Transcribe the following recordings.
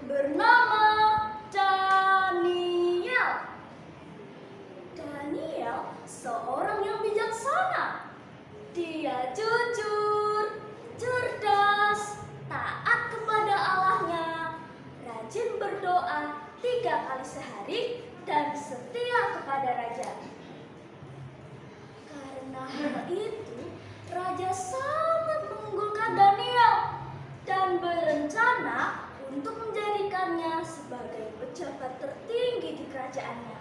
bernama Daniel. Daniel seorang yang bijaksana. Dia jujur, cerdas, taat kepada Allahnya, rajin berdoa 3 kali sehari, dan setia kepada raja. Karena hal itu, raja sangat mengunggulkan Daniel dan berencana untuk menjadikannya sebagai pejabat tertinggi di kerajaannya.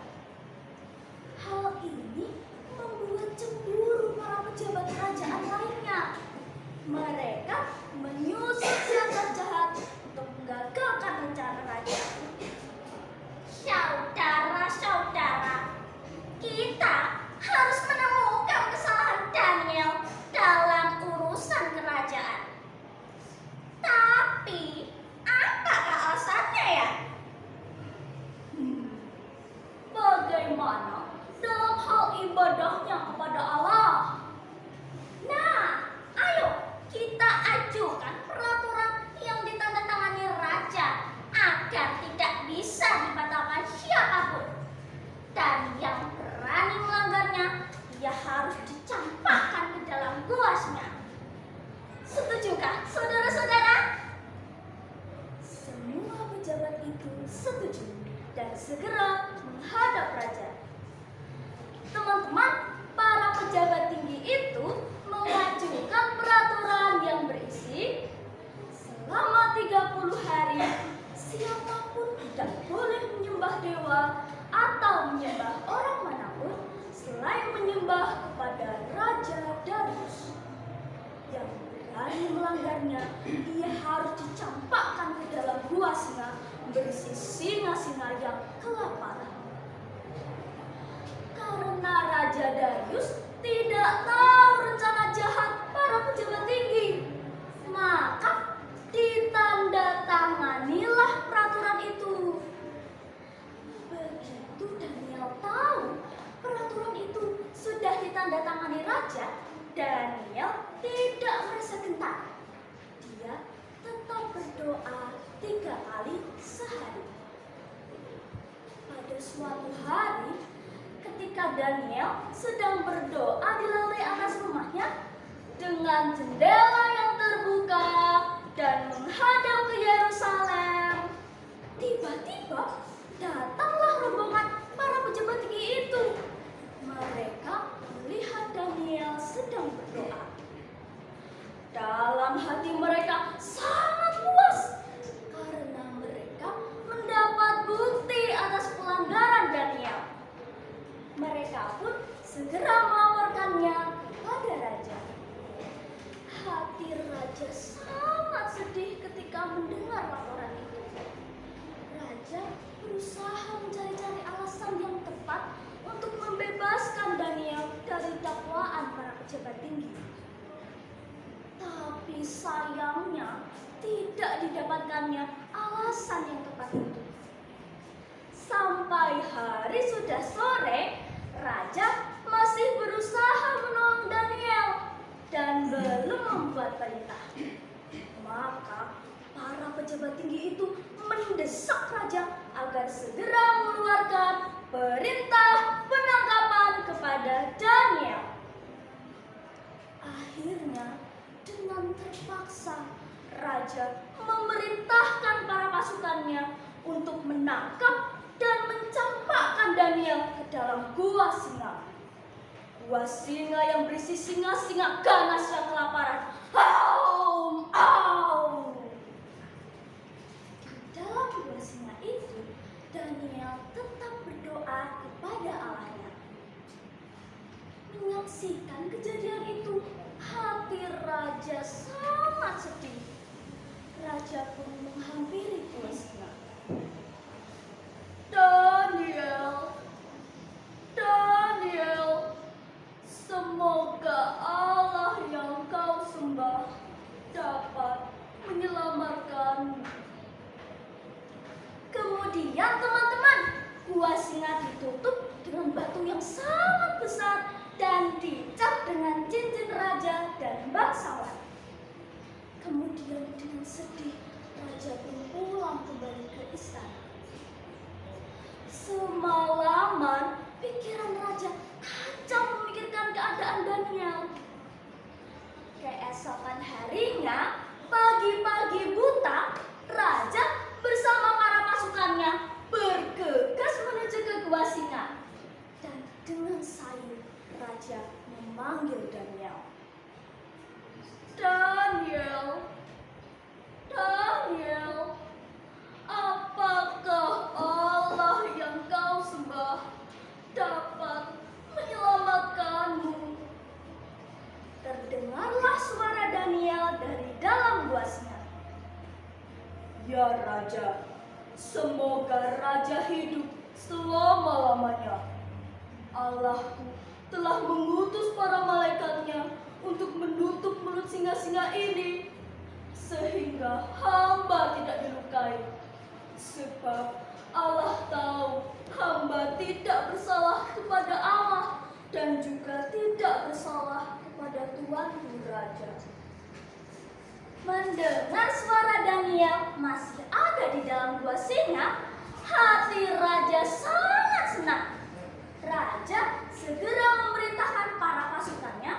Hal ini membuat cemburu para pejabat kerajaan lainnya. Mereka menyusun siasat jahat untuk menggagalkan rencana raja. Saudara-saudara, kita harus menemukan kesalahan Daniel dalam urusan kerajaan. Tapi, apakah alasannya ya? Bagaimana dalam hal ibadahnya kepada Allah? Nah, ayo kita ajukan peraturan yang ditandatangani raja agar tidak bisa dibatalkan siapapun. Dan yang berani melanggarnya, ia harus dicampakkan ke dalam gua singa. Setujukah saudara-saudara? Semua pejabat itu setuju dan segera menghadap raja. Teman-teman, para pejabat tinggi itu mengajukan peraturan yang berisi selama 30 hari siapapun tidak boleh menyembah dewa atau menyembah orang manapun selain menyembah kepada Raja Darius. Yang berani melanggarnya, ia harus dicampakkan ke dalam gua singa berisi singa-singa yang kelaparan. Karena Raja Darius tidak tahu rencana jahat para pejabat tinggi, maka ditandatanganilah peraturan itu. Begitu Daniel tahu peraturan itu sudah ditandatangani raja, Daniel tidak merasa gentar. Dia tetap berdoa 3 kali sehari. Pada suatu hari, ketika Daniel sedang berdoa di lantai atas rumahnya dengan jendela yang terbuka dan menghadap ke Yerusalem, tiba-tiba datanglah rombongan para pejabat tinggi itu. Mereka melihat Daniel sedang berdoa. Dalam hati mereka sangat puas karena mereka mendapat bukti atas pelanggaran Daniel. Mereka pun segera melaporkannya pada raja. Hati raja sangat sedih ketika mendengar laporan itu. Raja berusaha mencari-cari alasan yang tepat untuk membebaskan Daniel dari dakwaan para pejabat tinggi. Tapi sayangnya tidak didapatkannya alasan yang tepat itu. Sampai hari sudah sore, raja masih berusaha menolong Daniel dan belum membuat perintah. Maka para pejabat tinggi itu mendesak raja agar segera mengeluarkan perintah penangkapan kepada Daniel. Akhirnya, dengan terpaksa, raja memerintahkan para pasukannya untuk menangkap dan mencampakkan Daniel ke dalam gua singa. Gua singa yang berisi singa-singa ganas yang kelaparan. Aum, aum. Di dalam gua singa itu, Daniel tetap berdoa kepada Allahnya. Menyaksikan kejadian itu, hati raja sangat sedih. Raja pun menghampiri gua singa. Daniel, semoga Allah yang kau sembah dapat menyelamatkanmu. Kemudian teman-teman, gua singa ditutup dengan batu yang sangat besar dan dicat dengan cincin raja dan bangsawan. Kemudian dengan sedih, raja pun pulang kembali ke istana. Semalaman pikiran raja kacau memikirkan keadaan Daniel. Keesokan harinya, pagi-pagi buta, raja bersama para pasukannya bergegas menuju ke gua singa. Dan dengan sayu, raja memanggil Daniel. Daniel, Daniel, apakah Allah yang kau sembah dapat menyelamatkanmu? Terdengarlah suara Daniel dari dalam gua singa. Ya Raja, semoga Raja hidup selama-lamanya. Allahku telah mengutus para malaikatnya untuk menutup mulut singa-singa ini, sehingga hamba tidak dilukai. Sebab Allah tahu hamba tidak bersalah kepada Allah dan juga tidak bersalah kepada Tuanku Raja. Mendengar suara Daniel masih ada di dalam gua singa, hati raja sangat senang. Raja segera memerintahkan para pasukannya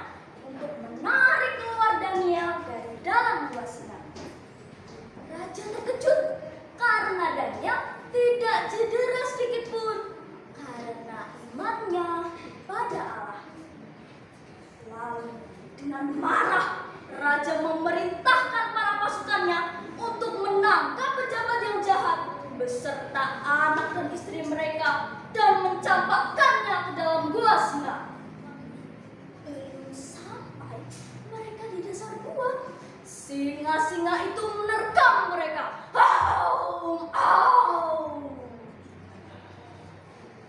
untuk menarik keluar Daniel dari dalam gua singa. Raja terkejut karena Daniel tidak cedera sedikit pun karena imannya pada Allah. Lalu dengan marah, raja memerintahkan para pasukannya untuk menangkap pejabat yang jahat beserta anak dan istri mereka dan mencampakkannya ke dalam gua singa. Belum sampai mereka di dasar gua, singa-singa itu menerkam mereka. Au, au.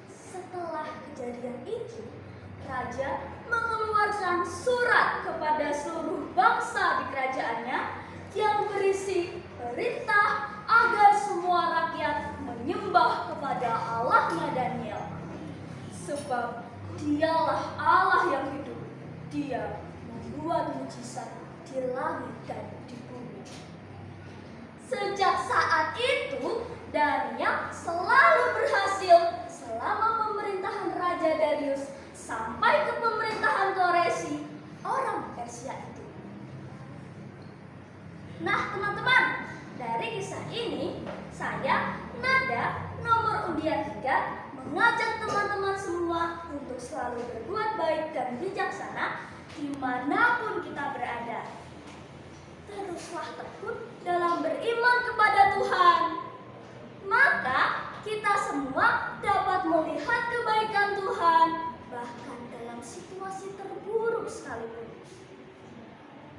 Setelah kejadian itu, raja mengeluarkan surat kepada seluruh bangsa di kerajaannya yang berisi perintah agar semua rakyat menyembah kepada Allahnya Daniel. Sebab dialah Allah yang hidup. Dia membuat mujizat di langit dan di bumi. Sejak saat itu, Daniel selalu berhasil selama pemerintahan Raja Darius sampai ke pemerintahan Koresi, orang Persia itu. Nah teman-teman, dari kisah ini, saya, Nada, nomor undian 3, mengajak teman-teman semua untuk selalu berbuat baik dan bijaksana dimanapun kita berada. Teruslah tekun dalam beriman kepada Tuhan. Maka kita semua dapat melihat kebaikan Tuhan bahkan dalam situasi terburuk sekalipun.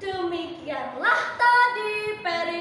Demikianlah tadi peri